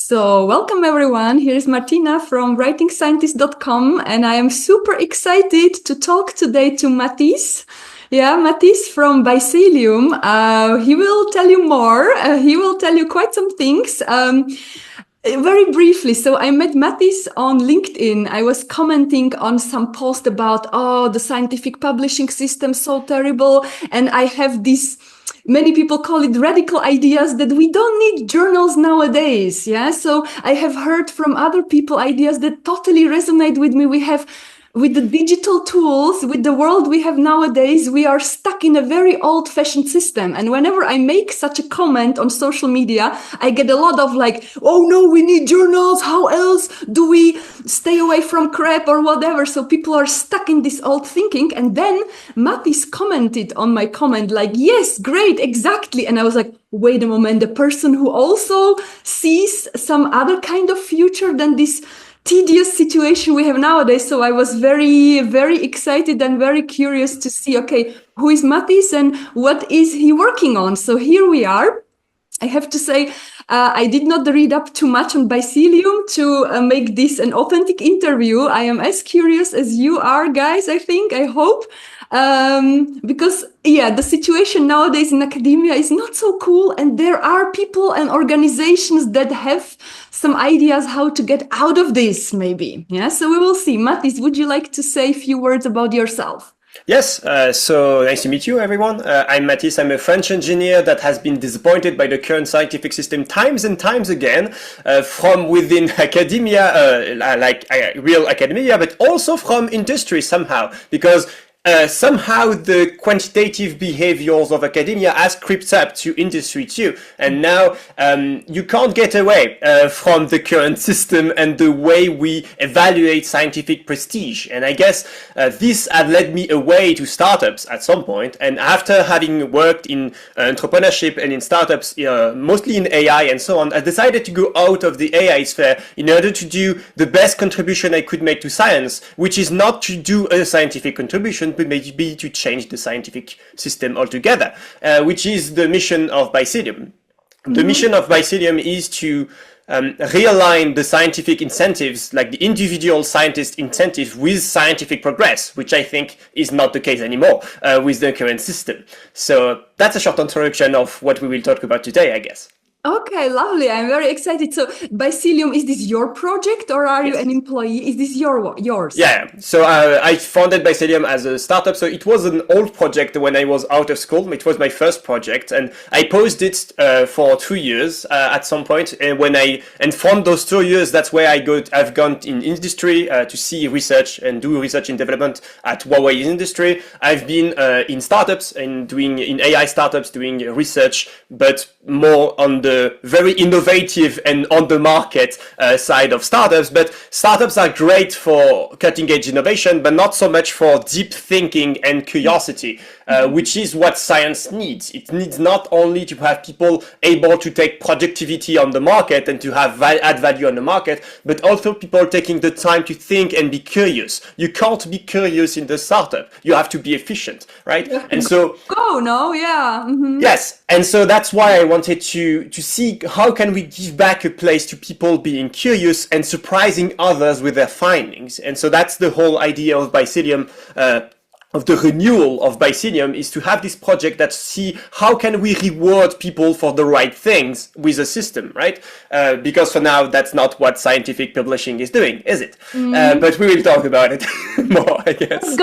So, welcome everyone. Here is Martina from writingscientist.com, and I am super excited to talk today to Mathis. Yeah, Mathis from Bycelium. He will tell you more. He will tell you quite some things. Very briefly, so I met Mathis on LinkedIn. I was commenting on some post about, the scientific publishing system, so terrible. And I have this, many people call it radical ideas that we don't need journals nowadays. Yeah. So I have heard from other people ideas that totally resonate with me. We have with the digital tools, with the world we have nowadays, we are stuck in a very old-fashioned system. And whenever I make such a comment on social media, I get a lot of like, oh no, we need journals. How else do we stay away from crap or whatever? So people are stuck in this old thinking. And then Mathis commented on my comment like, yes, great, exactly. And I was like, wait a moment, the person who also sees some other kind of future than this tedious situation we have nowadays. So I was very, very excited and very curious to see, okay, who is Mathis and what is he working on? So here we are. I have to say, I did not read up too much on Bycelium to make this an authentic interview. I am as curious as you are, guys, I hope. Because the situation nowadays in academia is not so cool, and there are people and organizations that have some ideas how to get out of this, maybe. Yeah, so we will see. Mathis, would you like to say a few words about yourself? Yes, so nice to meet you, everyone. I'm Mathis. I'm a French engineer that has been disappointed by the current scientific system times and times again, from within academia, real academia, but also from industry somehow, because somehow the quantitative behaviors of academia has crept up to industry too. And now you can't get away from the current system and the way we evaluate scientific prestige. And I guess this had led me away to startups at some point. And after having worked in entrepreneurship and in startups, mostly in AI and so on, I decided to go out of the AI sphere in order to do the best contribution I could make to science, which is not to do a scientific contribution, but maybe to change the scientific system altogether, which is the mission of Bycelium. The mission of Bycelium is to realign the scientific incentives, like the individual scientist incentive, with scientific progress, which I think is not the case anymore with the current system. So that's a short introduction of what we will talk about today, I guess. Okay, lovely. I'm very excited. So, Bycelium, is this your project or are you an employee? Is this yours? Yeah. So I founded Bycelium as a startup. So it was an old project when I was out of school. It was my first project, and I paused it for 2 years at some point. And from those 2 years, that's where I've gone in industry to see research and do research and development at Huawei industry. I've been in startups and in AI startups doing research, but more on the very innovative and on the market side of startups. But startups are great for cutting edge innovation, but not so much for deep thinking and curiosity, which is what science needs. It needs not only to have people able to take productivity on the market and to have add value on the market, but also people taking the time to think and be curious. You can't be curious in the startup. You have to be efficient, right? And so yes. And so that's why I wanted to see how can we give back a place to people being curious and surprising others with their findings. And so that's the whole idea of Bycelium, of the renewal of Bycelium, is to have this project that see how can we reward people for the right things with a system, right? Because for now, that's not what scientific publishing is doing, is it? But we will talk about it more, I guess. Let's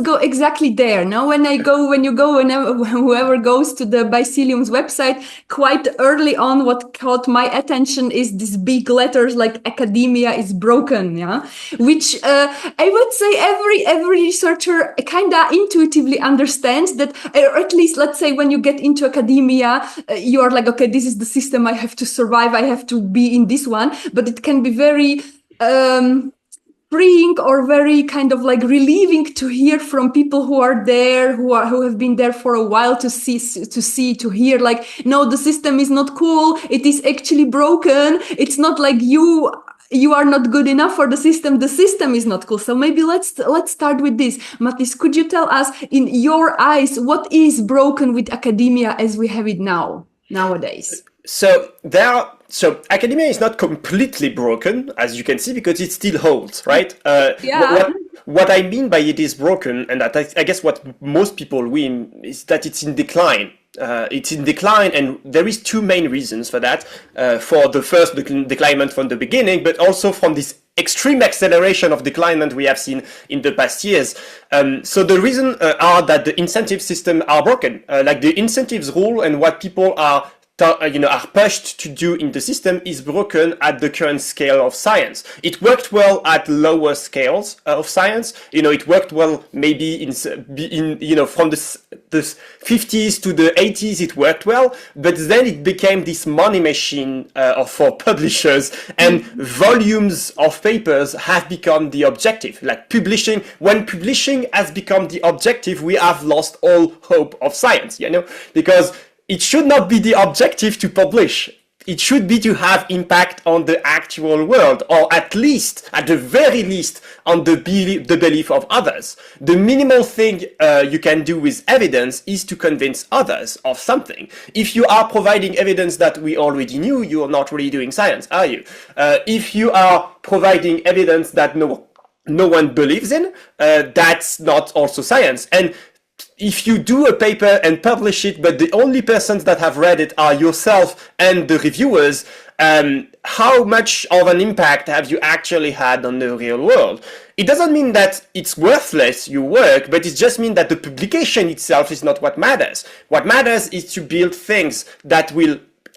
go exactly there. Now, whoever goes to the Bycelium's website, quite early on, what caught my attention is these big letters like academia is broken, yeah? Which I would say every researcher kind of intuitively understands that, or at least, let's say, when you get into academia, you are like, okay, this is the system I have to survive. I have to be in this one. But it can be very freeing or very kind of like relieving to hear from people who are there, who have been there for a while, to hear like, no, the system is not cool. It is actually broken. It's not like you are not good enough for the system is not cool. So maybe let's start with this. Mathis, could you tell us, in your eyes, what is broken with academia as we have it now? nowadays. So academia is not completely broken, as you can see, because it still holds, right? What I mean by it is broken, and that I guess what most people mean is that it's in decline. It's in decline, and there is two main reasons for that. For the first decline from the beginning, but also from this extreme acceleration of decline we have seen in the past years. So the reason are that the incentive system are broken. Like the incentives rule and what people are pushed to do in the system is broken at the current scale of science. It worked well at lower scales of science. It worked well maybe in from the 50s to the 80s, it worked well, but then it became this money machine for publishers, and volumes of papers have become the objective. Like when publishing has become the objective, we have lost all hope of science, because it should not be the objective to publish. It should be to have impact on the actual world, or at the very least, on the belief of others. The minimal thing you can do with evidence is to convince others of something. If you are providing evidence that we already knew, you are not really doing science, are you? If you are providing evidence that no one believes in, that's not also science. And if you do a paper and publish it, but the only persons that have read it are yourself and the reviewers, how much of an impact have you actually had on the real world? It doesn't mean that it's worthless, your work, but it just means that the publication itself is not what matters. What matters is to build things that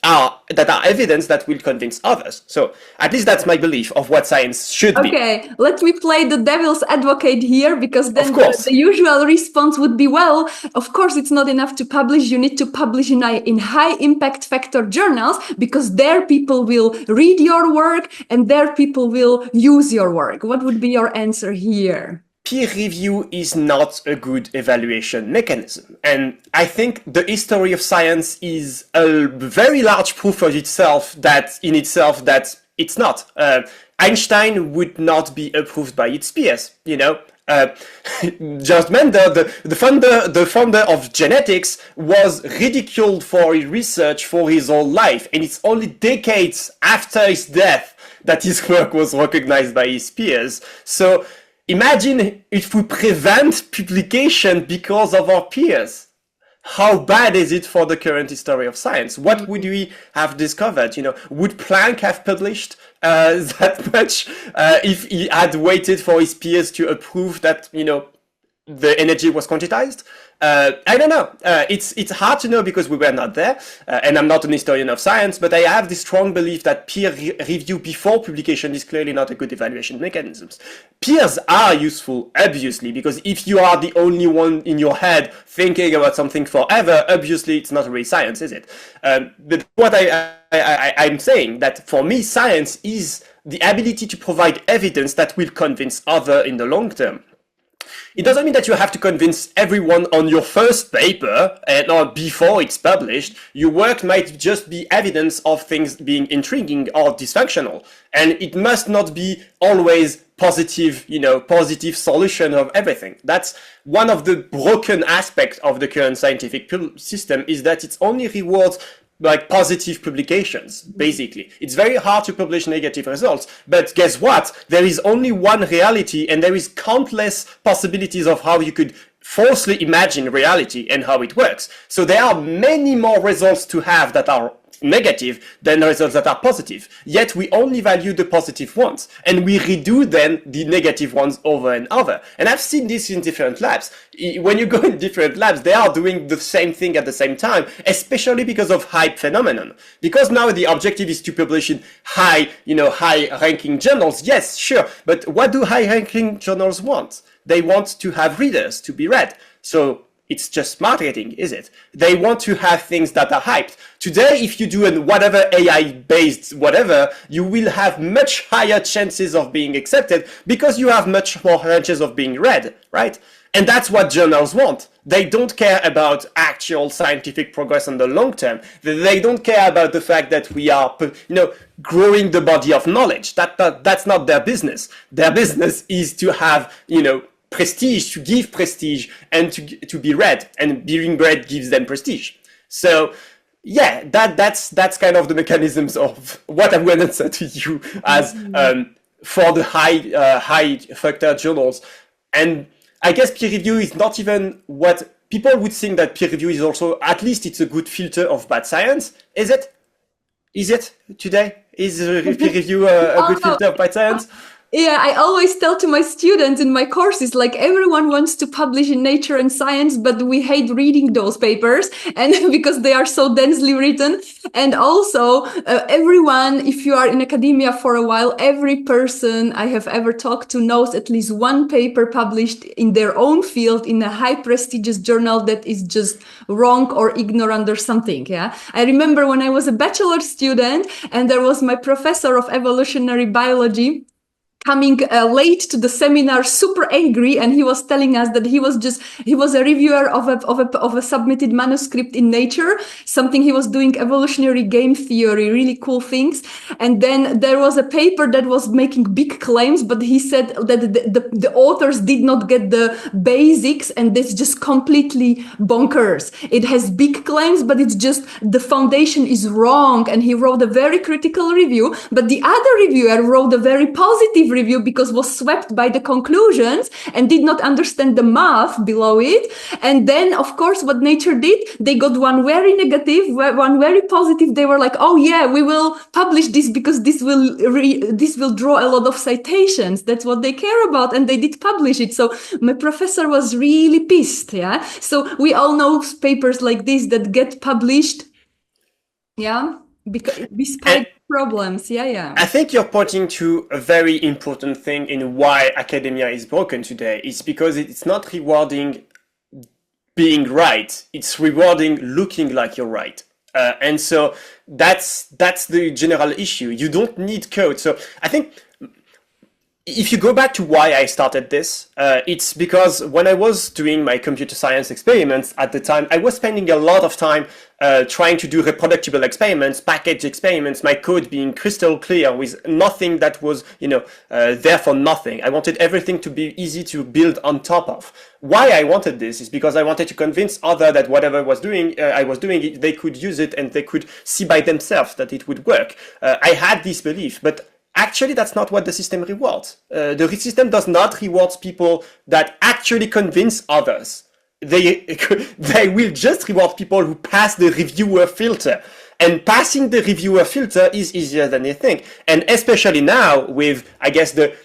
are evidence that will convince others. So at least that's my belief of what science should be. Okay, let me play the devil's advocate here, because then the usual response would be, well, of course it's not enough to publish. You need to publish in high impact factor journals, because there people will read your work and there people will use your work. What would be your answer here? Peer review is not a good evaluation mechanism. And I think the history of science is a very large proof of itself that it's not. Einstein would not be approved by its peers, Just Mendel, the founder of genetics, was ridiculed for his research for his whole life. And it's only decades after his death that his work was recognized by his peers. So imagine if we prevent publication because of our peers. How bad is it for the current history of science? What would we have discovered? Would Planck have published that much if he had waited for his peers to approve that, the energy was quantized? I don't know. It's hard to know because we were not there, and I'm not an historian of science, but I have this strong belief that peer review before publication is clearly not a good evaluation mechanism. Peers are useful, obviously, because if you are the only one in your head thinking about something forever, obviously it's not really science, is it? But what I'm saying, that for me, science is the ability to provide evidence that will convince others in the long term. It doesn't mean that you have to convince everyone on your first paper or before it's published. Your work might just be evidence of things being intriguing or dysfunctional. And it must not be always positive solution of everything. That's one of the broken aspects of the current scientific system, is that it only rewards like positive publications, basically. It's very hard to publish negative results, but guess what? There is only one reality, and there is countless possibilities of how you could falsely imagine reality and how it works. So there are many more results to have that are negative than the results that are positive. Yet we only value the positive ones, and we redo then the negative ones over and over. And I've seen this in different labs. When you go in different labs, they are doing the same thing at the same time, especially because of hype phenomenon. Because now the objective is to publish in high ranking journals. Yes, sure. But what do high ranking journals want? They want to have readers to be read. So it's just marketing, is it? They want to have things that are hyped. Today, if you do whatever AI-based whatever, you will have much higher chances of being accepted because you have much more chances of being read, right? And that's what journals want. They don't care about actual scientific progress in the long term. They don't care about the fact that we are, growing the body of knowledge. That's not their business. Their business is to have, prestige, to give prestige, and to be read, and being read gives them prestige. So yeah, that's kind of the mechanisms of what I'm going to answer to you as for the high factor journals. And I guess peer review is not even what people would think that peer review is also, at least it's a good filter of bad science. Is it? Is it today? Is peer review a good filter of bad science? Yeah, I always tell to my students in my courses, like everyone wants to publish in Nature and Science, but we hate reading those papers and because they are so densely written. And also everyone, if you are in academia for a while, every person I have ever talked to knows at least one paper published in their own field in a high prestigious journal that is just wrong or ignorant or something. Yeah. I remember when I was a bachelor student and there was my professor of evolutionary biology coming late to the seminar, super angry, and he was telling us that he was a reviewer of a submitted manuscript in Nature, something he was doing evolutionary game theory, really cool things. And then there was a paper that was making big claims, but he said that the authors did not get the basics, and it's just completely bonkers. It has big claims, but it's just the foundation is wrong. And he wrote a very critical review, but the other reviewer wrote a very positive review because was swept by the conclusions and did not understand the math below it. And then, of course, what Nature did, they got one very negative, one very positive. They were like, oh yeah, we will publish this because this will draw a lot of citations. That's what they care about. And they did publish it. So my professor was really pissed. Yeah. So we all know papers like this that get published. Yeah. Because despite problems. Yeah. I think you're pointing to a very important thing in why academia is broken today. It's because it's not rewarding being right. It's rewarding looking like you're right. And so that's the general issue. You don't need code. So I think if you go back to why I started this, it's because when I was doing my computer science experiments at the time, I was spending a lot of time trying to do reproducible experiments, package experiments, my code being crystal clear with nothing that was, there for nothing. I wanted everything to be easy to build on top of. Why I wanted this is because I wanted to convince others that whatever I was doing, they could use it and they could see by themselves that it would work. I had this belief, but actually, that's not what the system rewards. The system does not reward people that actually convince others. They will just reward people who pass the reviewer filter. And passing the reviewer filter is easier than you think. And especially now with, I guess, the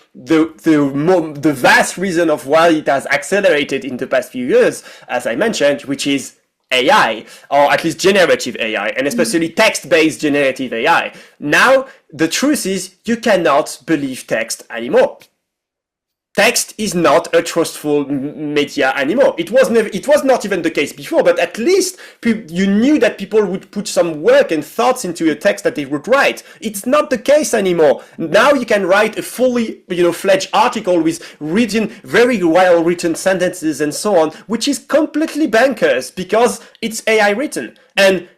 vast reason of why it has accelerated in the past few years, as I mentioned, which is AI, or at least generative AI, and especially text-based generative AI. Now, the truth is you cannot believe text anymore. Text is not a trustful media anymore. It was not even the case before, but at least you knew that people would put some work and thoughts into a text that they would write. It's not the case anymore. Now you can write a fully, fledged article with very well written sentences and so on, which is completely bankers because it's AI written. And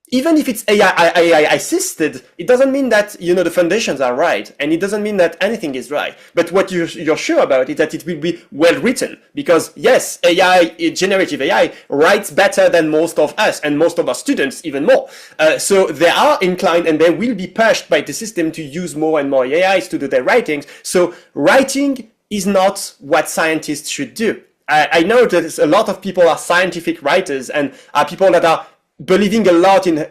even if it's AI assisted, it doesn't mean that, the foundations are right. And it doesn't mean that anything is right. But what you're sure about is that it will be well written. Because yes, generative AI writes better than most of us and most of our students even more. So they are inclined and they will be pushed by the system to use more and more AIs to do their writings. So writing is not what scientists should do. I know that a lot of people are scientific writers and are people that are believing a lot in,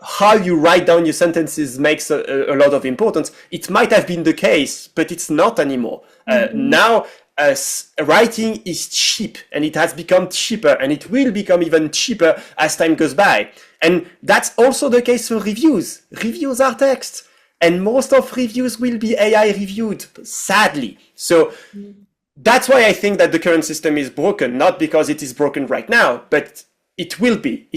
how you write down your sentences makes a lot of importance. It might have been the case, but it's not anymore. Now, writing is cheap and it has become cheaper and it will become even cheaper as time goes by. And that's also the case for reviews. Reviews are text and most of reviews will be AI reviewed, sadly. So that's why I think that the current system is broken, not because it is broken right now, but it will be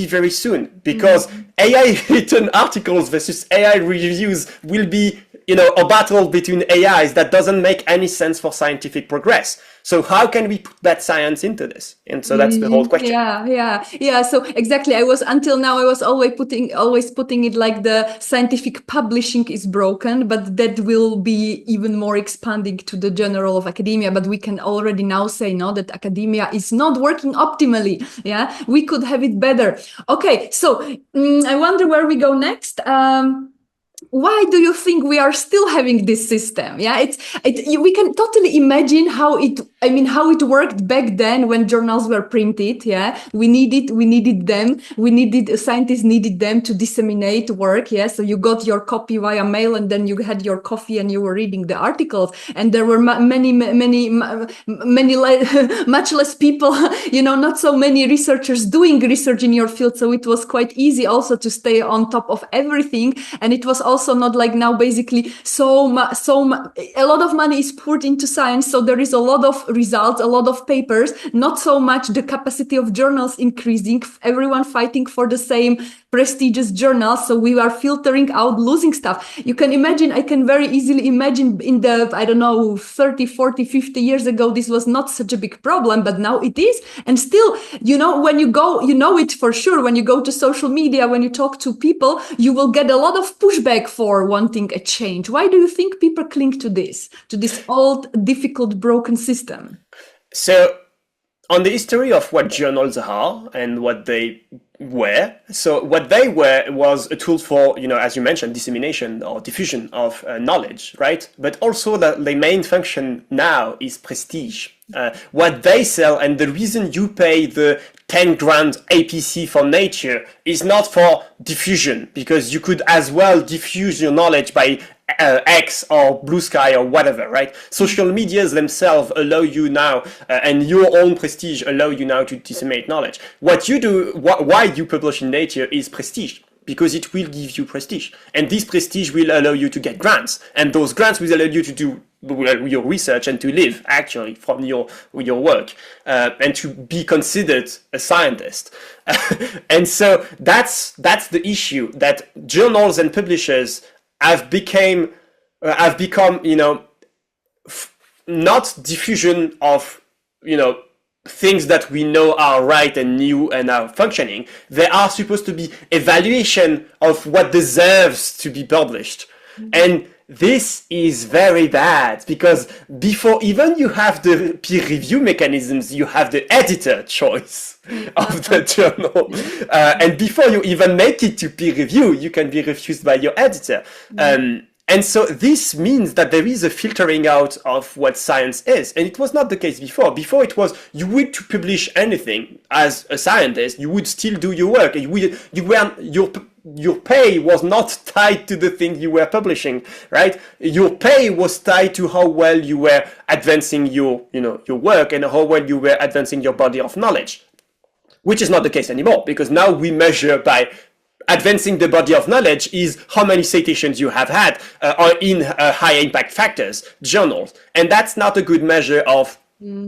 very soon because AI written articles versus AI reviews will be a battle between AIs that doesn't make any sense for scientific progress. So how can we put that science into this? And so that's the whole question. Yeah. So exactly, until now I was always putting it like the scientific publishing is broken, but that will be even more expanding to the general of academia. But we can already now say no, that academia is not working optimally. Yeah, we could have it better. Okay, so I wonder where we go next. Why do you think we are still having this system? Yeah, we can totally imagine how it worked back then when journals were printed. Yeah, scientists needed them to disseminate work. Yeah, so you got your copy via mail, and then you had your coffee and you were reading the articles, and there were much less people, not so many researchers doing research in your field. So it was quite easy also to stay on top of everything, and it was also not like now basically a lot of money is poured into science, so there is a lot of results, a lot of papers, not so much the capacity of journals increasing, everyone fighting for the same prestigious journals, so we are filtering out, losing stuff. I can very easily imagine in the, 30, 40, 50 years ago, this was not such a big problem, but now it is. And still, when you go, it for sure, when you go to social media, when you talk to people, you will get a lot of pushback for wanting a change. Why do you think people cling to this old, difficult, broken system? So, on the history of what journals are and what they were, so what they were was a tool for, as you mentioned, dissemination or diffusion of knowledge, right? But also the main function now is prestige. What they sell, and the reason you pay the 10 grand APC for Nature is not for diffusion, because you could as well diffuse your knowledge by X or Blue Sky or whatever, right? Social medias themselves allow you now, and your own prestige allow you now to disseminate knowledge. What you do, why you publish in Nature is prestige, because it will give you prestige. And this prestige will allow you to get grants. And those grants will allow you to do your research and to live actually from your work, and to be considered a scientist. And so that's the issue, that journals and publishers have become, not diffusion of, things that we know are right and new and are functioning. They are supposed to be evaluation of what deserves to be published. Mm-hmm. And this is very bad, because before even you have the peer review mechanisms, you have the editor choice of the journal. And before you even make it to peer review, you can be refused by your editor. And so this means that there is a filtering out of what science is. And it was not the case before. Before it was, you would to publish anything as a scientist, you would still do your work. Your pay was not tied to the thing you were publishing, right? Your pay was tied to how well you were advancing your work and how well you were advancing your body of knowledge, which is not the case anymore, because now we measure by advancing the body of knowledge is how many citations you have had in high impact factors journals, and that's not a good measure of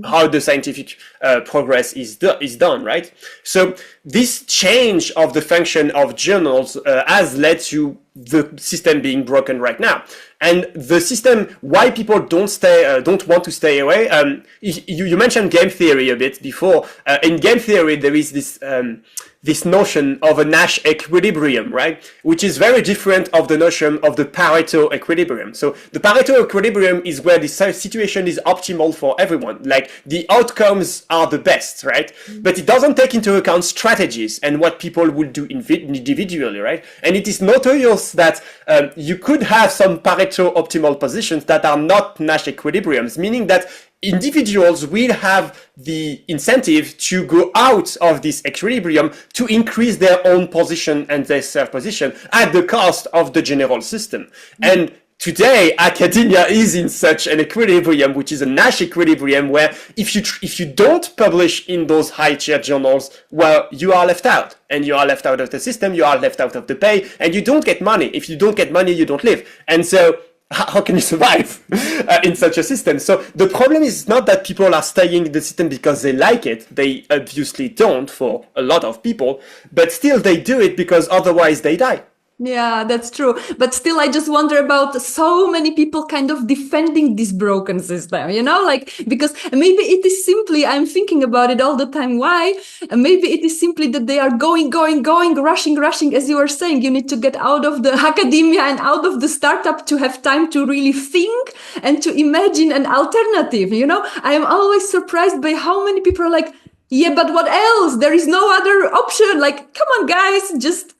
how the scientific progress is done, right? So this change of the function of journals has led to the system being broken right now. And the system, why people don't want to stay away. You mentioned game theory a bit before. In game theory, there is this notion of a Nash equilibrium, right? Which is very different of the notion of the Pareto equilibrium. So the Pareto equilibrium is where the situation is optimal for everyone. Like the outcomes are the best, right? But it doesn't take into account strategies and what people would do individually, right? And it is notorious that you could have some Pareto optimal positions that are not Nash equilibriums, meaning that individuals will have the incentive to go out of this equilibrium to increase their own position and their self-position at the cost of the general system. And today, academia is in such an equilibrium, which is a Nash equilibrium, where if you don't publish in those high-tier journals, well, you are left out. And you are left out of the system, you are left out of the pay, and you don't get money. If you don't get money, you don't live. And so how can you survive in such a system? So the problem is not that people are staying in the system because they like it. They obviously don't for a lot of people, but still they do it because otherwise they die. Yeah, that's true. But still, I just wonder about so many people kind of defending this broken system, like, because maybe it is simply, I'm thinking about it all the time. Why? Maybe it is simply that they are going, rushing, as you were saying. You need to get out of the academia and out of the startup to have time to really think and to imagine an alternative. I am always surprised by how many people are like, yeah, but what else? There is no other option. Like, come on, guys, just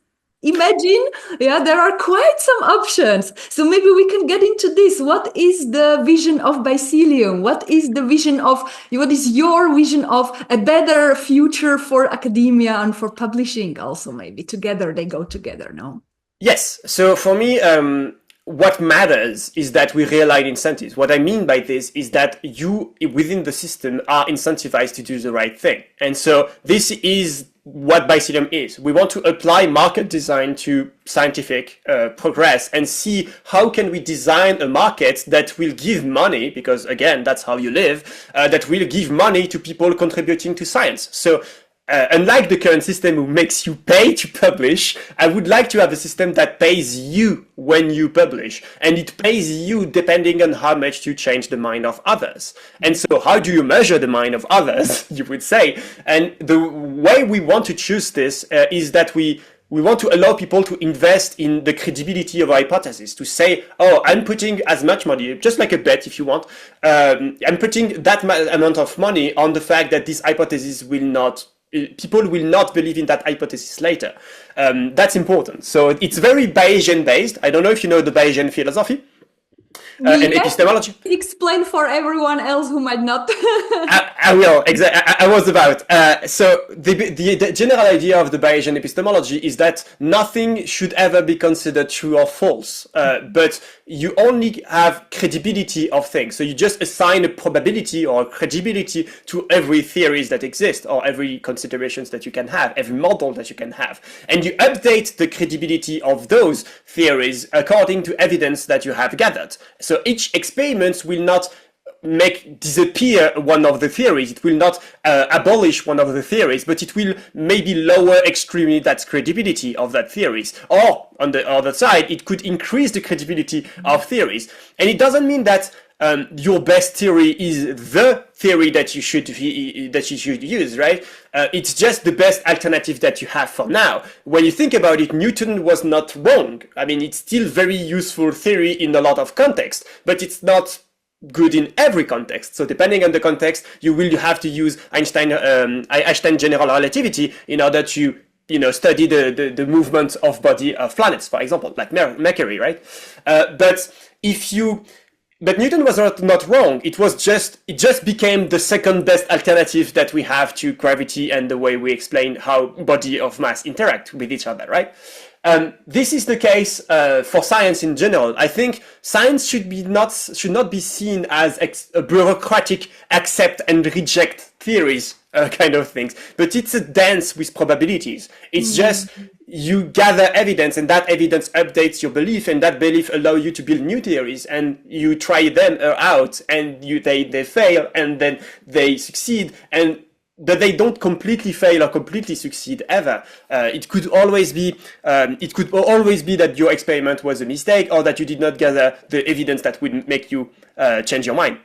imagine. Yeah, there are quite some options. So maybe we can get into this. What is the vision of Bycelium? What is your vision of a better future for academia and for publishing also? Maybe together, they go together, no? Yes. So for me, what matters is that we realign incentives. What I mean by this is that you within the system are incentivized to do the right thing. And so this is what Bycelium is. We want to apply market design to scientific progress and see how can we design a market that will give money, because again, that's how you live, that will give money to people contributing to science. So unlike the current system who makes you pay to publish, I would like to have a system that pays you when you publish, and it pays you depending on how much you change the mind of others. And so how do you measure the mind of others, you would say? And the way we want to choose this is that we want to allow people to invest in the credibility of our hypothesis, to say, oh, I'm putting as much money, just like a bet if you want, I'm putting that amount of money on the fact that this hypothesis people will not believe in that hypothesis later. That's important. So it's very Bayesian based. I don't know if you know the Bayesian philosophy and epistemology. Explain for everyone else who might not. I will. Exactly. I was about. So the general idea of the Bayesian epistemology is that nothing should ever be considered true or false, but you only have credibility of things. So you just assign a probability or a credibility to every theories that exist, or every considerations that you can have, every model that you can have, and you update the credibility of those theories according to evidence that you have gathered. So each experiment will not make disappear one of the theories. It will not abolish one of the theories, but it will maybe lower extremely that credibility of that theories. Or on the other side, it could increase the credibility of theories. And it doesn't mean that your best theory is the theory that you should use, right? It's just the best alternative that you have for now. When you think about it, Newton was not wrong. I mean, it's still very useful theory in a lot of context, but it's not good in every context. So depending on the context, you will have to use Einstein general relativity in order to study the movement of body of planets, for example, like Mercury, right? But Newton was not wrong. It just became the second best alternative that we have to gravity and the way we explain how body of mass interact with each other, right? This is the case for science in general. I think science should not be seen as a bureaucratic accept and reject theories kind of things, but it's a dance with probabilities. It's just you gather evidence, and that evidence updates your belief, and that belief allows you to build new theories, and you try them out, and they fail, and then they succeed, but they don't completely fail or completely succeed ever. It could always be that your experiment was a mistake, or that you did not gather the evidence that would make you change your mind.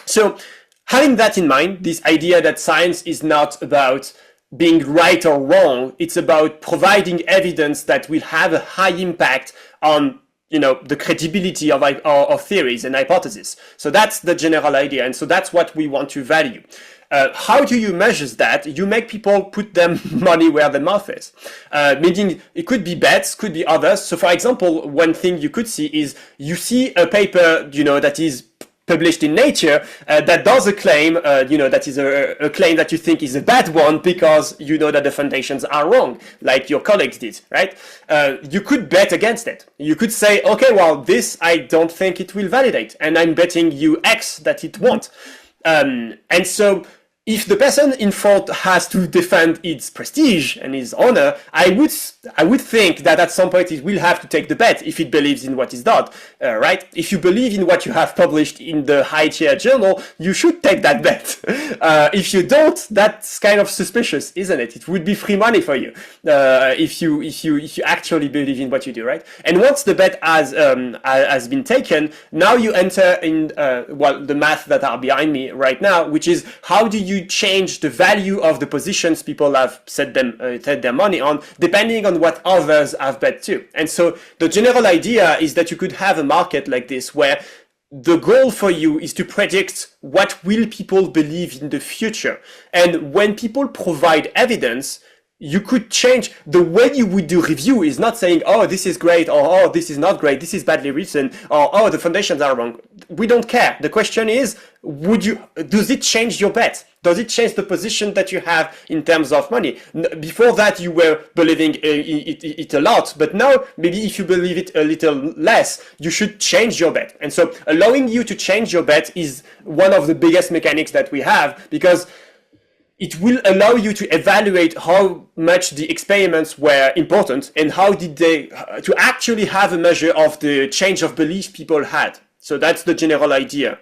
So having that in mind, this idea that science is not about being right or wrong, it's about providing evidence that will have a high impact on the credibility of theories and hypotheses. So that's the general idea, and so that's what we want to value. How do you measure that? You make people put them money where their mouth is. Meaning it could be bets, could be others. So for example, one thing you could see is you see a paper, that is published in Nature that does a claim, that is a claim that you think is a bad one because you know that the foundations are wrong, like your colleagues did, right? You could bet against it. You could say, okay, well, this I don't think it will validate, and I'm betting you X that it won't. And so if the person in front has to defend its prestige and his honor, I would think that at some point it will have to take the bet if it believes in what is done, right? If you believe in what you have published in the high-tier journal, you should take that bet. If you don't, that's kind of suspicious, isn't it? It would be free money for you if you actually believe in what you do, right? And once the bet has been taken, now you enter in the math that are behind me right now, which is how do you change the value of the positions people have set their money on, depending on what others have bet too. And so the general idea is that you could have a market like this where the goal for you is to predict what will people believe in the future. And when people provide evidence, you could change the way you would do review is not saying, oh, this is great, or oh, this is not great, this is badly written, or oh, the foundations are wrong. We don't care. The question is, does it change your bet? Does it change the position that you have in terms of money? Before that, you were believing it a lot, but now maybe if you believe it a little less, you should change your bet. And so allowing you to change your bet is one of the biggest mechanics that we have, because it will allow you to evaluate how much the experiments were important and how did they, to actually have a measure of the change of belief people had. So that's the general idea,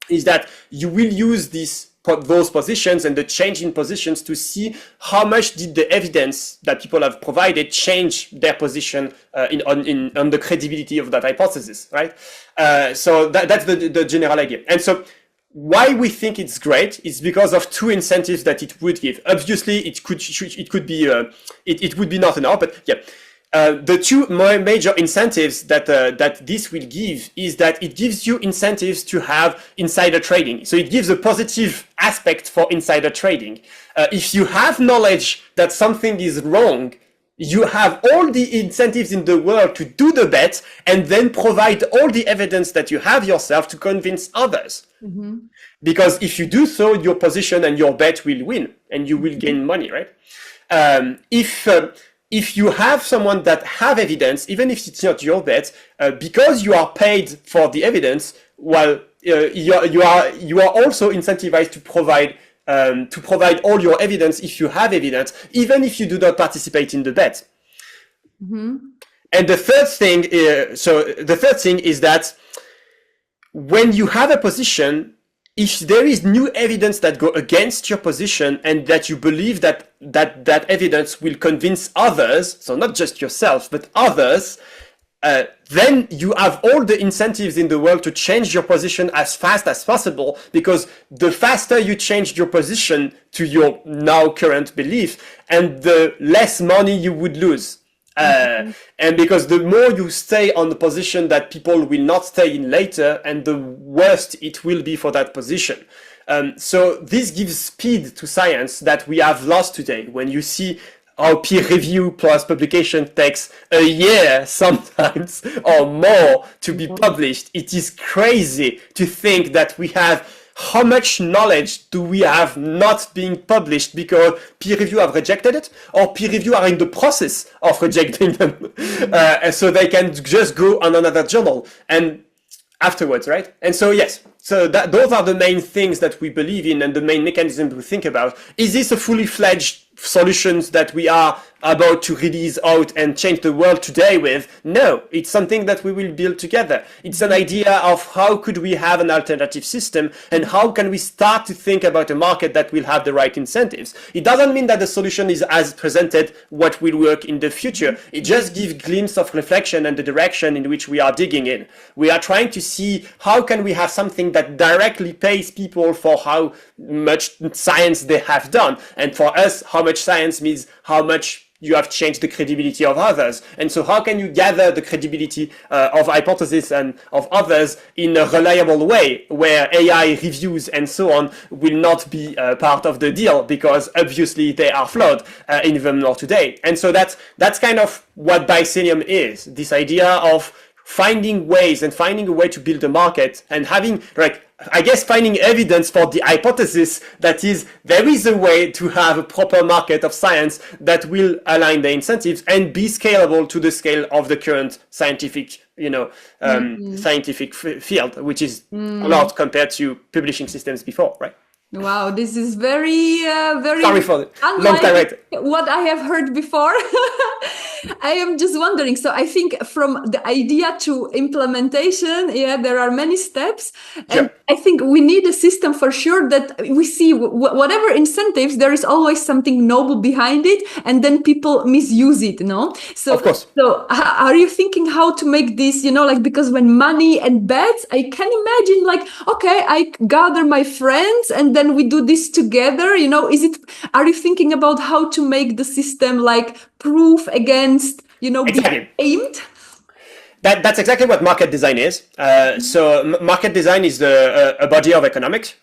is that you will use those positions and the change in positions to see how much did the evidence that people have provided change their position on the credibility of that hypothesis, right? So that's the general idea. And so why we think it's great is because of two incentives that it would give. Obviously, it would be not enough, but yeah. The two major incentives that this will give is that it gives you incentives to have insider trading. So it gives a positive aspect for insider trading. If you have knowledge that something is wrong, you have all the incentives in the world to do the bet and then provide all the evidence that you have yourself to convince others. Mm-hmm. Because if you do so, your position and your bet will win and you will gain money, right? If you have someone that have evidence, even if it's not your bet, because you are paid for the evidence, well, you are also incentivized to provide all your evidence if you have evidence, even if you do not participate in the bet. Mm-hmm. And the third thing is that when you have a position, if there is new evidence that go against your position and that you believe that evidence will convince others, so not just yourself, but others, then you have all the incentives in the world to change your position as fast as possible, because the faster you change your position to your now current belief, and the less money you would lose. And because the more you stay on the position that people will not stay in later, and the worse it will be for that position. So this gives speed to science that we have lost today. When you see how peer review plus publication takes a year sometimes or more to be published, it is crazy to think that we have how much knowledge do we have not being published because peer review have rejected it, or peer review are in the process of rejecting them, so they can just go on another journal and afterwards, right? And so yes, so those are the main things that we believe in and the main mechanisms we think about. Is this a fully fledged solutions that we are about to release out and change the world today with? No, it's something that we will build together. It's an idea of how could we have an alternative system and how can we start to think about a market that will have the right incentives. It doesn't mean that the solution is as presented what will work in the future. It just gives glimpse of reflection and the direction in which we are digging in. We are trying to see how can we have something that directly pays people for how much science they have done. And for us, how much science means how much you have changed the credibility of others. And so how can you gather the credibility of hypotheses and of others in a reliable way where AI reviews and so on will not be part of the deal because obviously they are flawed even more today. And so that's kind of what Bycelium is, this idea of finding ways and finding a way to build a market and having, like, I guess finding evidence for the hypothesis that is there is a way to have a proper market of science that will align the incentives and be scalable to the scale of the current scientific, scientific field, which is a lot compared to publishing systems before, right? Wow, this is very, Sorry very for the long time, unlike right? what I have heard before. I am just wondering. So I think from the idea to implementation, yeah, there are many steps. And Sure. I think we need a system for sure that we see whatever incentives, there is always something noble behind it, and then people misuse it, no? Of course. So are you thinking how to make this, like, because when money and bets, I can imagine like, okay, I gather my friends and then we do this together, are you thinking about how to make the system like proof against, be Exactly. aimed? That's exactly what market design is. Market design is a body of economics.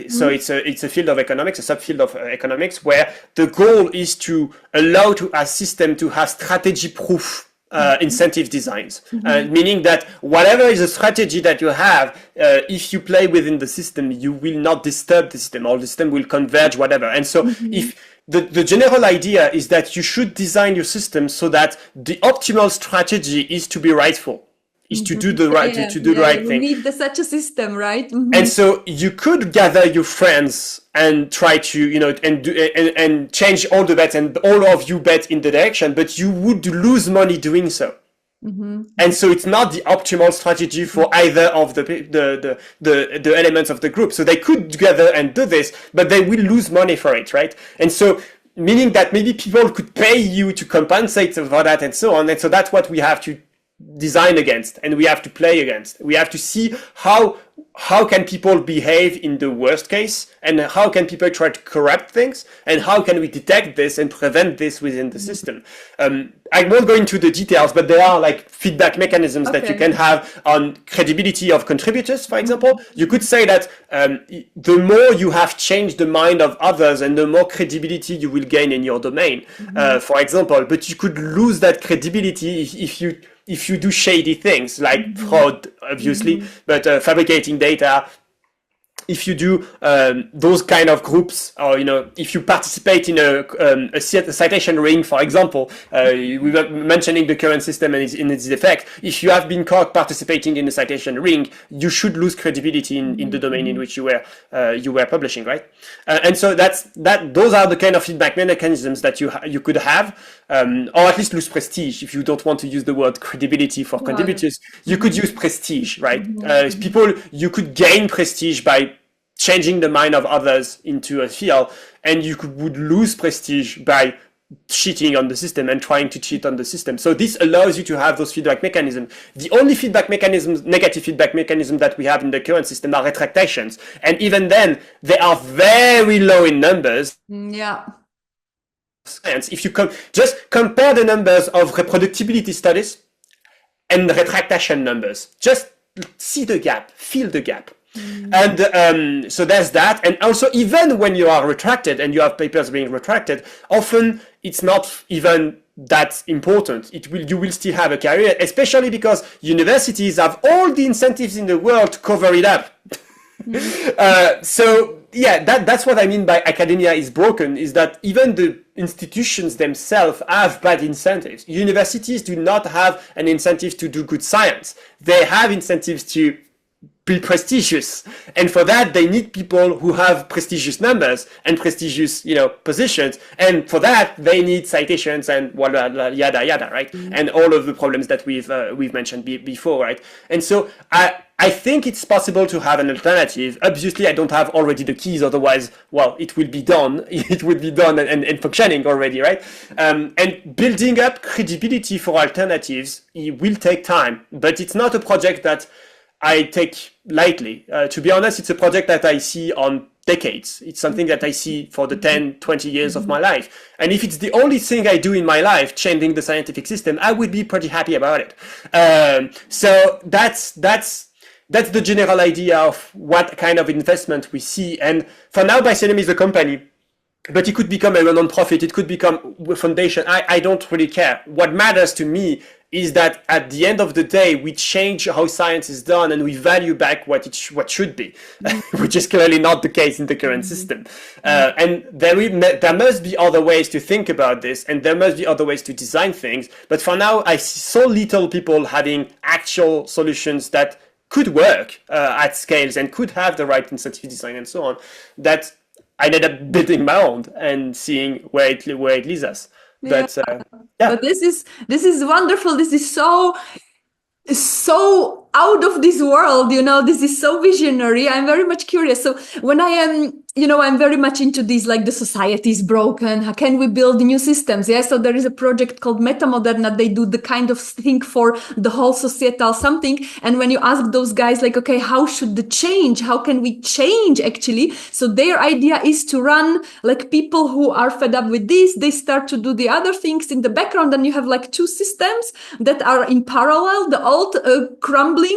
So it's a field of economics, a subfield of economics, where the goal is to allow to a system to have strategy proof incentive designs, meaning that whatever is a strategy that you have, if you play within the system, you will not disturb the system, or the system will converge, whatever. And so if the general idea is that you should design your system so that the optimal strategy is to be rightful, is to do the right, to do the right We thing. need such a system, right? And so you could gather your friends and try to, and change all the bets, and all of you bet in the direction, but you would lose money doing so. And so it's not the optimal strategy for either of the elements of the group. So they could gather and do this, but they will lose money for it, right? And so meaning that maybe people could pay you to compensate for that and so on. And so that's what we have to design against, and we have to play against. We have to see how can people behave in the worst case, and how can people try to corrupt things, and how can we detect this and prevent this within the system. I won't go into the details, but there are like feedback mechanisms that you can have on credibility of contributors, for example. You could say that the more you have changed the mind of others, and the more credibility you will gain in your domain, for example. But you could lose that credibility if you do shady things like fraud, obviously, but fabricating data. If you do those kind of groups, or if you participate in a citation ring, for example, we were mentioning the current system and its effect. If you have been caught participating in a citation ring, you should lose credibility in the domain in which you were publishing, right? And so those are the kind of feedback mechanisms that you could have, or at least lose prestige. If you don't want to use the word credibility for contributors, you could use prestige, right? You could gain prestige by changing the mind of others into a field, and you would lose prestige by cheating on the system and trying to cheat on the system. So this allows you to have those feedback mechanisms. The only feedback mechanisms, negative feedback mechanism that we have in the current system are retractations. And even then, they are very low in numbers. Yeah. If you just compare the numbers of reproducibility studies and retractation numbers, just see the gap, feel the gap. And so there's that. And also, even when you are retracted and you have papers being retracted, often it's not even that important. You will still have a career, especially because universities have all the incentives in the world to cover it up. So yeah, that's what I mean by academia is broken, is that even the institutions themselves have bad incentives. Universities do not have an incentive to do good science. They have incentives to be prestigious, and for that they need people who have prestigious numbers and prestigious positions, and for that they need citations and yada yada, right? And all of the problems that we've mentioned before, right? And so I think it's possible to have an alternative. Obviously I don't have already the keys, otherwise, well, it will be done and functioning already, right? And building up credibility for alternatives, it will take time, but it's not a project that I take lightly. To be honest, it's a project that I see on decades. It's something that I see for the 10, 20 years of my life. And if it's the only thing I do in my life, changing the scientific system, I would be pretty happy about it. So that's the general idea of what kind of investment we see. And for now, Bycelium is a company, but it could become a non-profit. It could become a foundation. I don't really care. What matters to me is that at the end of the day, we change how science is done and we value back what should be, which is clearly not the case in the current system. And there must be other ways to think about this, and there must be other ways to design things. But for now, I see so little people having actual solutions that could work at scales and could have the right incentive design and so on, that I ended up building my own and seeing where it leads us. Yeah. But But this is wonderful. This is so out of this world, this is so visionary. I'm very much curious. So when I am, I'm very much into this, like the society is broken, how can we build new systems? Yeah, so there is a project called Metamoderna. They do the kind of thing for the whole societal something. And when you ask those guys, like, okay, how should the change, how can we change actually? So their idea is to run like people who are fed up with this, they start to do the other things in the background, and you have like two systems that are in parallel, the old crumbling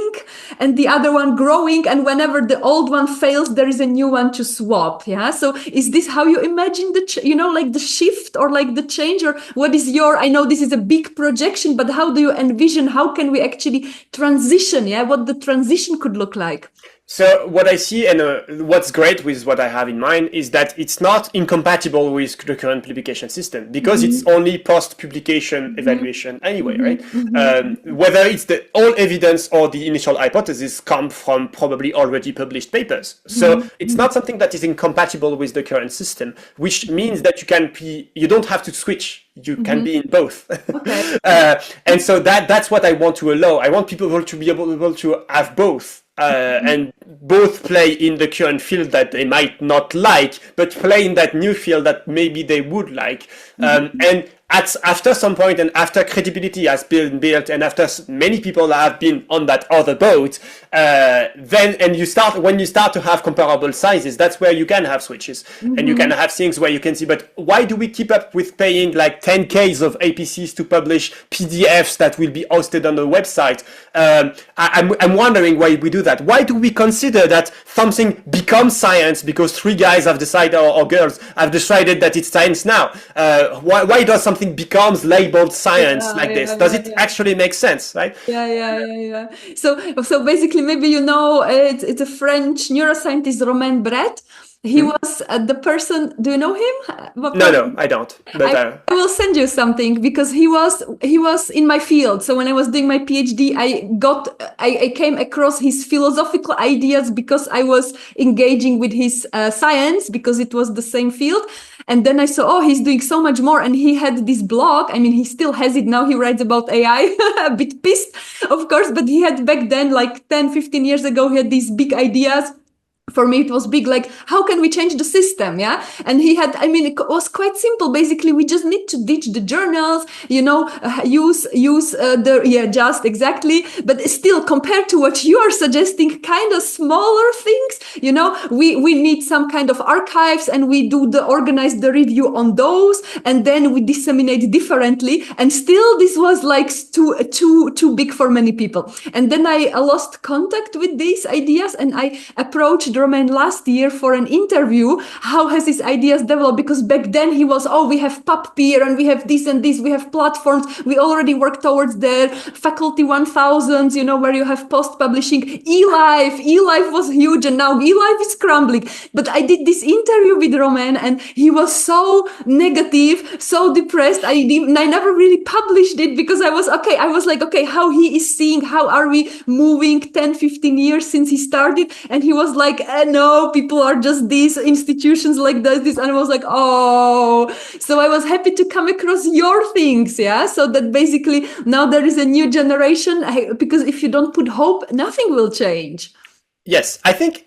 and the other one growing, and whenever the old one fails, there is a new one to swap. Yeah, so is this how you imagine like the shift or like the change, or what is I know this is a big projection, but how do you envision, how can we actually transition? Yeah, what the transition could look like? So what I see, and what's great with what I have in mind, is that it's not incompatible with the current publication system, because it's only post-publication evaluation anyway, right? Whether it's the all evidence or the initial hypothesis come from probably already published papers. So it's not something that is incompatible with the current system, which means that you don't have to switch. You can be in both. Okay. And so that's what I want to allow. I want people to be able to have both. And both play in the current field that they might not like, but play in that new field that maybe they would like. And after some point, and after credibility has been built, and after many people have been on that other boat, when you start to have comparable sizes, that's where you can have switches, and you can have things where you can see. But why do we keep up with paying like 10Ks of APCs to publish PDFs that will be hosted on the website? I'm wondering why we do that. Why do we consider that something becomes science because three guys have decided, or girls have decided that it's science now? Why does something becomes labeled science this? Does it actually make sense, right? Yeah. So basically, maybe it's a French neuroscientist, Romain Brett. He was the person. Do you know him? No, I don't. But I will send you something, because he was in my field. So when I was doing my PhD, I came across his philosophical ideas because I was engaging with his science, because it was the same field. And then I saw, he's doing so much more. And he had this blog. I mean, he still has it now. He writes about AI, a bit pissed, of course, but he had back then, like 10, 15 years ago, he had these big ideas. For me, it was big, like, how can we change the system? Yeah. And it was quite simple. Basically, we just need to ditch the journals, just exactly. But still, compared to what you are suggesting, kind of smaller things, we need some kind of archives, and we organize the review on those, and then we disseminate differently. And still, this was like too big for many people. And then I lost contact with these ideas, and I approached Romain last year for an interview. How has his ideas developed? Because back then he was, we have PubPeer, and we have this and this, we have platforms. We already work towards the Faculty 1000s, where you have post-publishing. eLife was huge, and now eLife is crumbling. But I did this interview with Romain, and he was so negative, so depressed. I never really published it, because I was like, okay, how he is seeing, how are we moving 10, 15 years since he started? And he was like, no, people are just these institutions like this. And I was like, so I was happy to come across your things. Yeah. So that basically now there is a new generation, because if you don't put hope, nothing will change. Yes, I think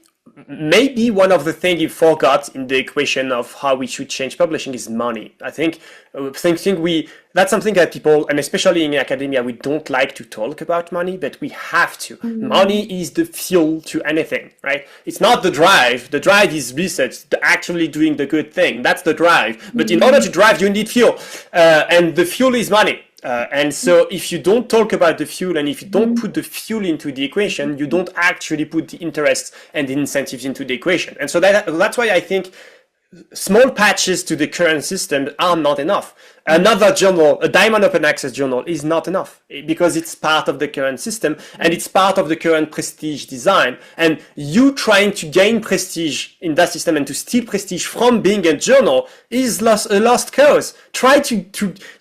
maybe one of the things you forgot in the equation of how we should change publishing is money. I think that's something that people, and especially in academia, we don't like to talk about money, but we have to. Money is the fuel to anything, right? It's not the drive. The drive is research, actually doing the good thing. That's the drive. But in order to drive, you need fuel, and the fuel is money. And so if you don't talk about the fuel, and if you don't put the fuel into the equation, you don't actually put the interests and the incentives into the equation. And so that's why I think small patches to the current system are not enough. Another journal, a diamond open access journal, is not enough because it's part of the current system and it's part of the current prestige design. And you trying to gain prestige in that system and to steal prestige from being a journal is a lost cause.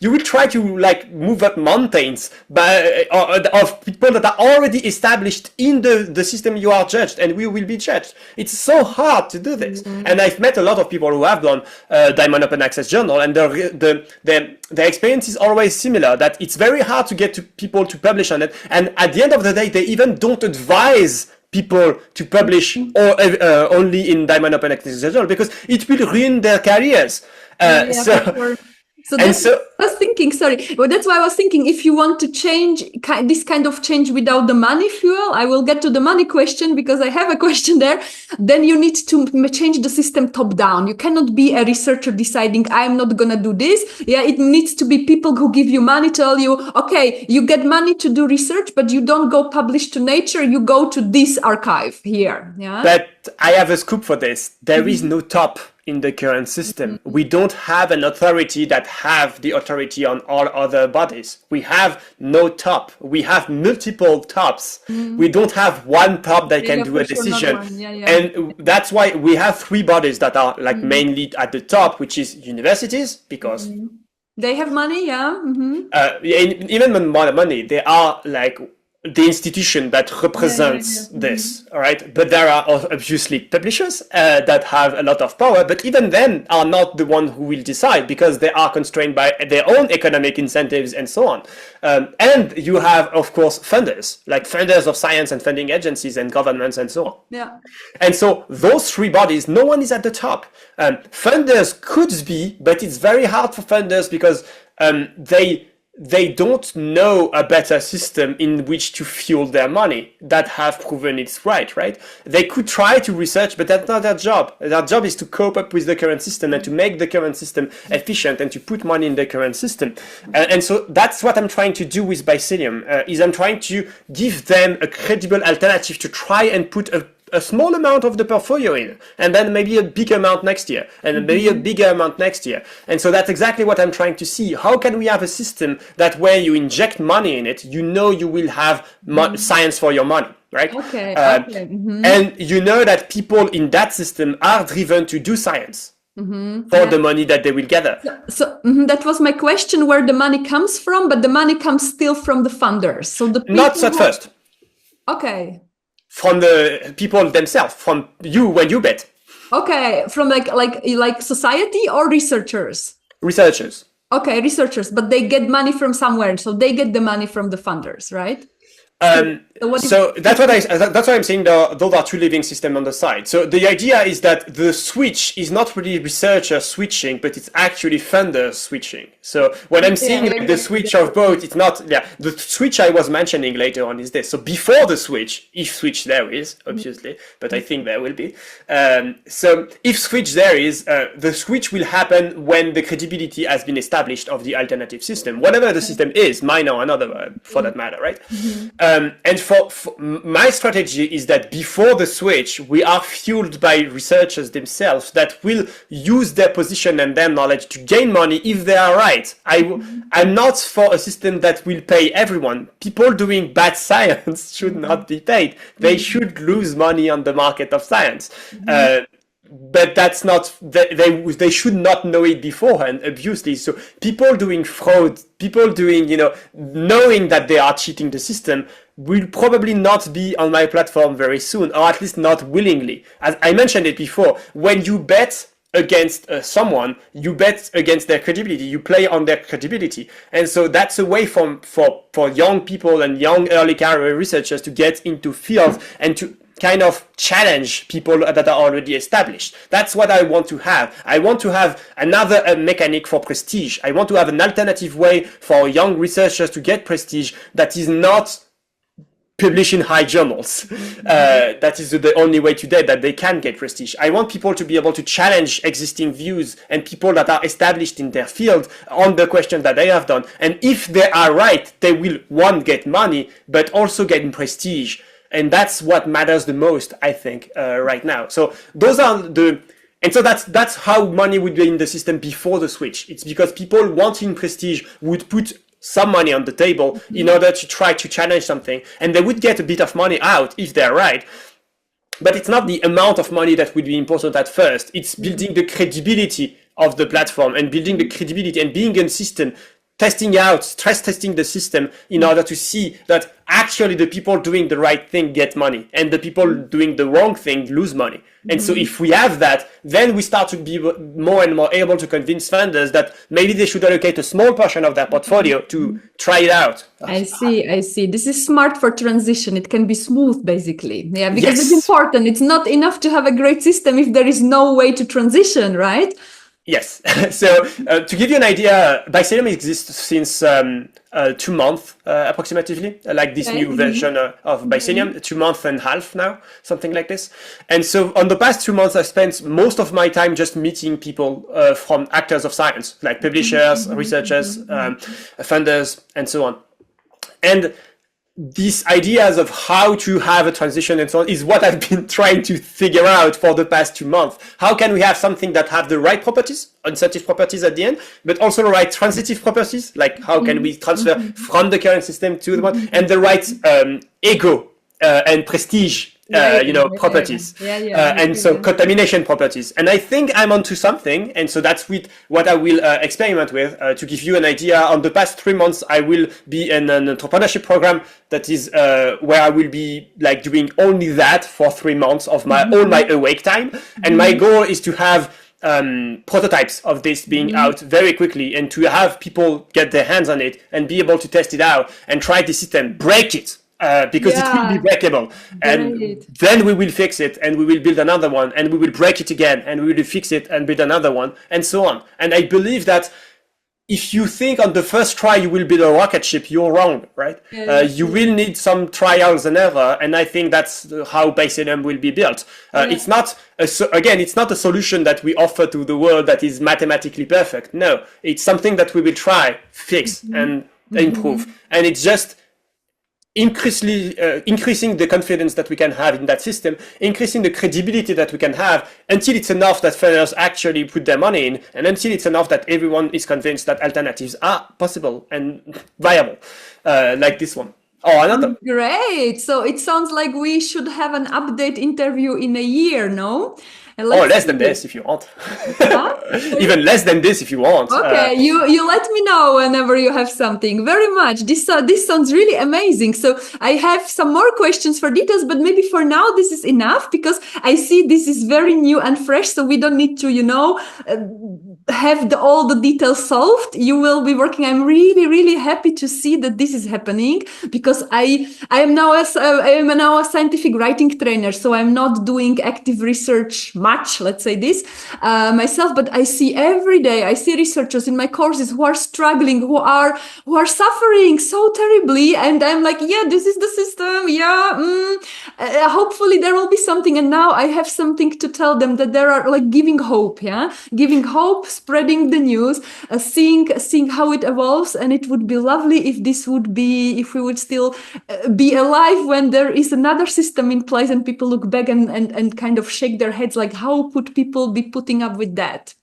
You will try to like move up mountains of people that are already established in the system. You are judged and we will be judged. It's so hard to do this. And I've met a lot of people who have done diamond open access journal, and their experience is always similar, that it's very hard to get to people to publish on it. And at the end of the day, they even don't advise people to publish or only in diamond open access journal because it will ruin their careers. So that's what I was thinking, sorry. Well, that's why I was thinking, if you want to change this kind of change without the money fuel, I will get to the money question because I have a question there. Then you need to change the system top down. You cannot be a researcher deciding, I'm not going to do this. Yeah, it needs to be people who give you money, tell you, okay, you get money to do research, but you don't go publish to Nature. You go to this archive here. Yeah. But I have a scoop for this. There is no top in the current system. We don't have an authority that have the authority on all other bodies. We have no top. We have multiple tops. We don't have one top that can do a decision. And that's why we have three bodies that are like mainly at the top, which is universities, because they have money, even more money, they are like the institution that represents this, all right? But there are obviously publishers that have a lot of power, but even then are not the one who will decide because they are constrained by their own economic incentives and so on. And you have, of course, funders, like funders of science and funding agencies and governments and so on. Yeah. And so those three bodies, no one is at the top. Funders could be, but it's very hard for funders because they don't know a better system in which to fuel their money that have proven it's right? They could try to research, but that's not their job. Their job is to cope up with the current system and to make the current system efficient and to put money in the current system. And so that's what I'm trying to do with Bycelium, is I'm trying to give them a credible alternative to try and put a small amount of the portfolio in, and then maybe a big amount next year, and then maybe a bigger amount next year. And so that's exactly what I'm trying to see. How can we have a system that where you inject money in it, you know you will have science for your money, right? Okay. And you know that people in that system are driven to do science for the money that they will gather. So that was my question, where the money comes from, but the money comes still from the funders. So the people not at first. Okay. From the people themselves, from you when you bet. Okay, from like society or researchers? Researchers. Okay, researchers, but they get money from somewhere, so they get the money from the funders, right? So that's what I'm saying. Those are two living systems on the side. So the idea is that the switch is not really researcher switching, but it's actually funders switching. So when I'm seeing like the switch of both, it's not the switch I was mentioning later on is this. So before the switch, if switch there is, obviously, but I think there will be. So if switch there is, the switch will happen when the credibility has been established of the alternative system, whatever the system is, mine or another, for that matter, right? And for my strategy is that before the switch, we are fueled by researchers themselves that will use their position and their knowledge to gain money if they are right. I'm not for a system that will pay everyone. People doing bad science should not be paid. They should lose money on the market of science. But that's not, they should not know it beforehand, obviously. So people doing fraud, people doing, knowing that they are cheating the system will probably not be on my platform very soon, or at least not willingly. As I mentioned it before, when you bet against someone, you bet against their credibility, you play on their credibility. And so that's a way for young people and young early career researchers to get into fields and to kind of challenge people that are already established. That's what I want to have. I want to have another mechanic for prestige. I want to have an alternative way for young researchers to get prestige that is not publish in high journals. That is the only way today that they can get prestige. I want people to be able to challenge existing views and people that are established in their field on the questions that they have done. And if they are right, they will, one, get money, but also get prestige. And that's what matters the most, I think, right now. So those are And so that's how money would be in the system before the switch. It's because people wanting prestige would put some money on the table in order to try to challenge something, and they would get a bit of money out if they're right. But it's not the amount of money that would be important at first. It's building the credibility of the platform and building the credibility and being a system, testing out, stress testing the system in order to see that actually the people doing the right thing get money and the people doing the wrong thing lose money. And so if we have that, then we start to be more and more able to convince funders that maybe they should allocate a small portion of their portfolio to try it out. I see. This is smart for transition. It can be smooth, basically. Yeah, because Yes. it's important. It's not enough to have a great system if there is no way to transition, right? Yes. So to give you an idea, Bycelium exists since 2 months approximately, like this new version of Bycelium, 2 months and a half now, something like this. And so on the past 2 months, I spent most of my time just meeting people from actors of science, like publishers, researchers, funders, and so on. And these ideas of how to have a transition and so on is what I've been trying to figure out for the past 2 months. How can we have something that have the right properties, incentive properties at the end, but also the right transitive properties, like how can we transfer from the current system to the one, and the right ego and prestige properties, and so contamination properties. And I think I'm onto something, and so that's what I will experiment with. To give you an idea, on the past 3 months, I will be in an entrepreneurship program that is where I will be like doing only that for 3 months of all my awake time. And my goal is to have prototypes of this being out very quickly, and to have people get their hands on it and be able to test it out and try the system, break it. Because it will be breakable, and then we will fix it, and we will build another one, and we will break it again, and we will fix it and build another one, and so on. And I believe that if you think on the first try you will build a rocket ship, you're wrong, right? You will need some trials and error, and I think that's how Bycelium will be built. It's not it's not a solution that we offer to the world that is mathematically perfect. No, it's something that we will try, fix, and improve, and it's just increasing the confidence that we can have in that system, increasing the credibility that we can have until it's enough that funders actually put their money in, and until it's enough that everyone is convinced that alternatives are possible and viable, like this one. Or another. Great. So it sounds like we should have an update interview in a year, no? Or less than this if you want. Even less than this if you want. Okay, you let me know whenever you have something. Very much. This sounds really amazing. So I have some more questions for details, but maybe for now this is enough, because I see this is very new and fresh. So we don't need to, have all the details solved. You will be working. I'm really, really happy to see that this is happening, because I am now a scientific writing trainer. So I'm not doing active research much, let's say this, myself, but I see every day, I see researchers in my courses who are struggling, who are suffering so terribly. And I'm like, yeah, this is the system. Yeah. Hopefully there will be something. And now I have something to tell them, that there are like giving hope, giving hope, spreading the news, seeing how it evolves. And it would be lovely if we would still be alive when there is another system in place, and people look back and kind of shake their heads like, how could people be putting up with that?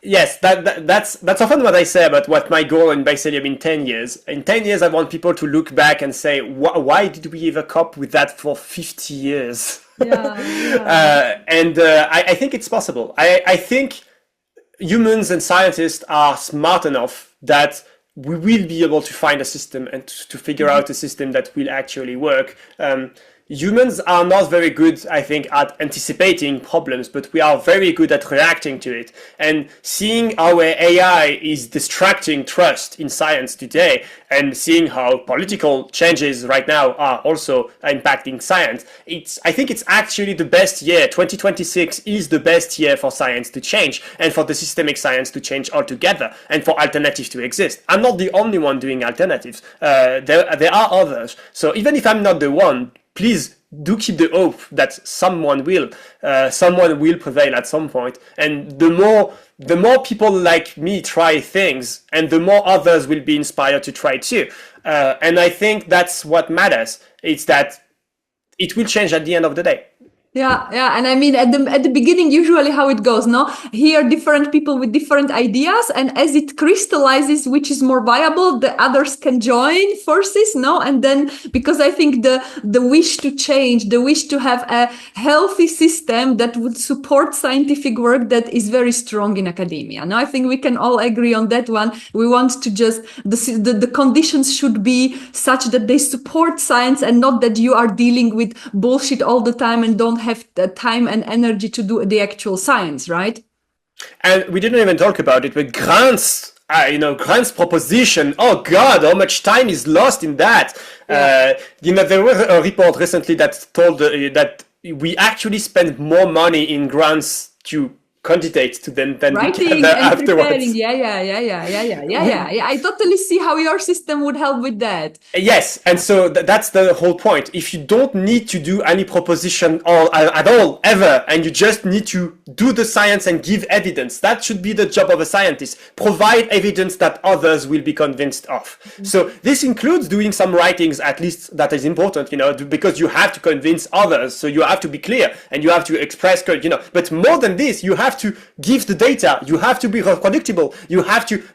Yes, that's often what I say about what my goal in Bycelium in 10 years. In 10 years, I want people to look back and say, why did we ever cope with that for 50 years? I think it's possible. I think humans and scientists are smart enough that we will be able to find a system and to figure out a system that will actually work. Humans are not very good, I think, at anticipating problems, but we are very good at reacting to it. And seeing how AI is distracting trust in science today, and seeing how political changes right now are also impacting science, I think it's actually the best year. 2026 is the best year for science to change, and for the systemic science to change altogether, and for alternatives to exist. I'm not the only one doing alternatives. There are others. So even if I'm not the one, please do keep the hope that someone will prevail at some point. And the more people like me try things, and the more others will be inspired to try too. And I think that's what matters. It's that it will change at the end of the day. Yeah, and I mean at the beginning, usually how it goes, no? Here, different people with different ideas, and as it crystallizes, which is more viable, the others can join forces, no? And then because I think the wish to change, the wish to have a healthy system that would support scientific work that is very strong in academia. Now I think we can all agree on that one. We want to just the conditions should be such that they support science and not that you are dealing with bullshit all the time and don't have the time and energy to do the actual science, right? And we didn't even talk about it, but grants, grants proposition. Oh God, how much time is lost in that? Yeah. There was a report recently that told that we actually spend more money in grants to candidate to them than we Writing gather and preparing. afterwards. Yeah. I totally see how your system would help with that. Yes, and so that's the whole point. If you don't need to do any proposition at all, ever, and you just need to do the science and give evidence, that should be the job of a scientist. Provide evidence that others will be convinced of. So this includes doing some writings, at least that is important, because you have to convince others. So you have to be clear and you have to express, but more than this, you have to give the data. You have to be reproducible.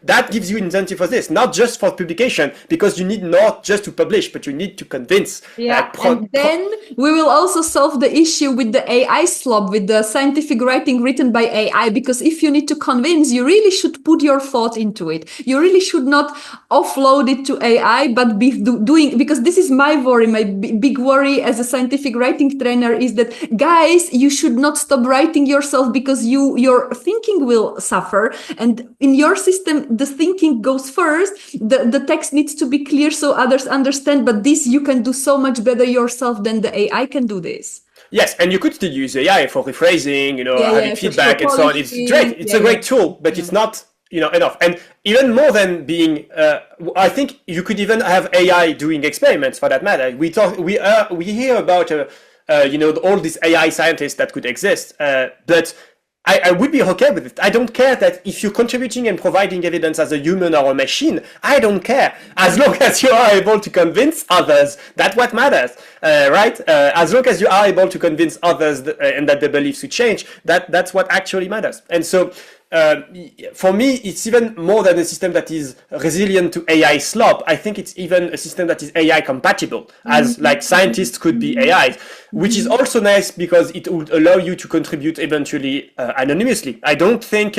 That gives you incentive for this, not just for publication, because you need not just to publish, but you need to convince. Yeah, and then we will also solve the issue with the AI slob, with the scientific writing written by AI, because if you need to convince, you really should put your thought into it. You really should not offload it to AI, but be doing, because this is my worry, my big worry as a scientific writing trainer is that, guys, you should not stop writing yourself because your thinking will suffer. And in your system, the thinking goes first. The text needs to be clear so others understand, but this you can do so much better yourself than the AI can do this. Yes, and you could still use AI for rephrasing, having feedback sure. and so on. It's great. It's a great tool, but it's not, enough. And even more than being, I think you could even have AI doing experiments for that matter. We hear about, all these AI scientists that could exist, but I would be okay with it. I don't care that if you're contributing and providing evidence as a human or a machine. I don't care. As long as you are able to convince others, that's what matters, right? As long as you are able to convince others and that their beliefs will change, that's what actually matters. And so for me, it's even more than a system that is resilient to AI slop. I think it's even a system that is AI compatible, as like scientists could be AIs, which is also nice because it would allow you to contribute eventually anonymously. I don't think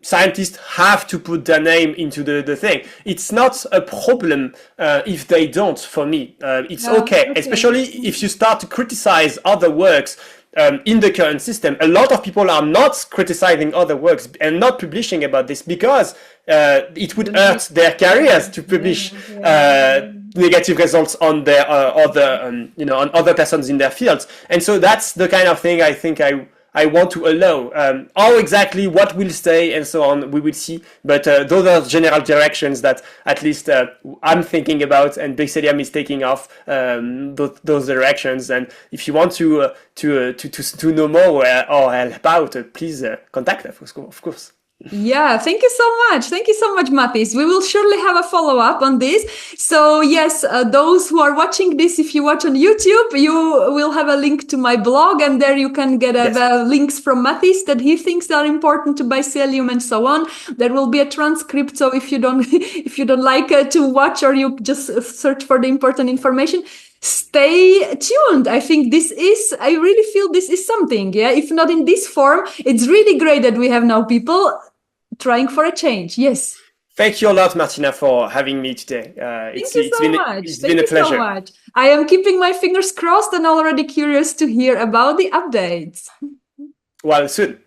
scientists have to put their name into the thing. It's not a problem if they don't, for me. It's okay, especially if you start to criticize other works in the current system. A lot of people are not criticizing other works and not publishing about this because it would hurt their careers to publish negative results on their on other persons in their fields. And so that's the kind of thing I think I want to allow. How exactly, what will stay, and so on, we will see. But those are general directions that at least I'm thinking about, and Bycelium is taking off those directions. And if you want to know more or help out, please contact us, of course. Yeah, thank you so much. Thank you so much, Mathis. We will surely have a follow-up on this. So yes, those who are watching this, if you watch on YouTube, you will have a link to my blog, and there you can get the links from Mathis that he thinks are important to Bycelium and so on. There will be a transcript, so if you don't like to watch, or you just search for the important information, stay tuned. I really feel this is something. Yeah, if not in this form, it's really great that we have now people trying for a change. Yes. Thank you a lot, Martina, for having me today. It's been a pleasure. So much. I am keeping my fingers crossed and already curious to hear about the updates. Well, soon.